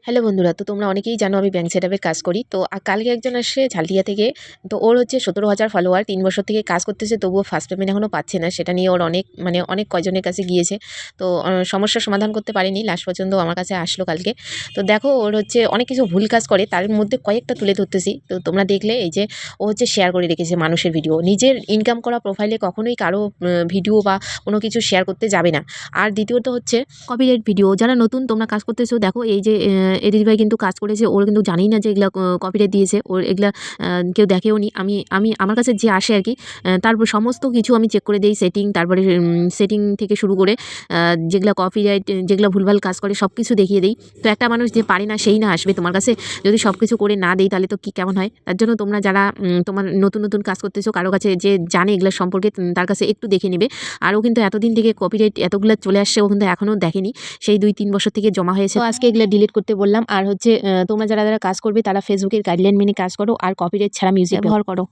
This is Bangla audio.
হ্যালো বন্ধুরা, তো তোমরা অনেকেই জানো আমি ব্যাংক সেটআপের কাজ করি। তো কালকে একজন আসছে ঝালদিয়া থেকে। তো ওর হচ্ছে 17,000 ফলোয়ার, 3 বছর থেকে কাজ করতেছে, তবুও ফার্স্ট পেমেন্ট এখনও পাচ্ছে না। সেটা নিয়ে ওর অনেক অনেক কয়জনের কাছে গিয়েছে। তো সমস্যার সমাধান করতে পারেনি, লাস্ট পর্যন্ত আমার কাছে আসলো কালকে। তো দেখো, ওর হচ্ছে অনেক কিছু ভুল কাজ করে, তার মধ্যে কয়েকটা তুলে ধরতেছি। তো তোমরা দেখলে এই যে ও হচ্ছে শেয়ার করে রেখেছে মানুষের ভিডিও। নিজের ইনকাম করা প্রোফাইলে কখনোই কারো ভিডিও বা কোনো কিছু শেয়ার করতে যাবে না। আর দ্বিতীয়ত হচ্ছে কপিরাইট ভিডিও। যারা নতুন তোমরা কাজ করতেছো, দেখো এই যে এই দিদিভাই কিন্তু কাজ করেছে, ওর কিন্তু জানি না যে এগুলা কপিরাইট দিয়েছে, ওর এগুলা কেউ দেখেও নি। আমি আমি আমার কাছে যে আসে আর কি, তারপর সমস্ত কিছু আমি চেক করে দেই, সেটিং, তারপরে সেটিং থেকে শুরু করে যেগুলা কপিরাইট, যেগুলা ভুলভাল কাজ করে সব কিছু দেখিয়ে দিই। তো একটা মানুষ যে পারে না সেই না আসবে তোমার কাছে, যদি সব কিছু করে না দেই তাহলে তো কি কেমন হয়। তার জন্য তোমরা যারা তোমার নতুন নতুন কাজ করতেছো, কারো কাছে যে জানে এগুলা সম্পর্কে, তার কাছে একটু দেখে নিবে। আর ও কিন্তু এতদিন থেকে কপিরাইট এতগুলা চলে আসছে, ও কিন্তু এখনও দেখেনি, সেই 2-3 বছর থেকে জমা হয়েছে। তো আজকে এগুলো ডিলিট করতে বললাম। আর হচ্ছে তোমরা যারা যারা কাজ করবে তারা ফেসবুকের গাইডলাইন মেনে কাজ করো, আর কপিরাইট ছাড়া মিউজিক ব্যবহার করো।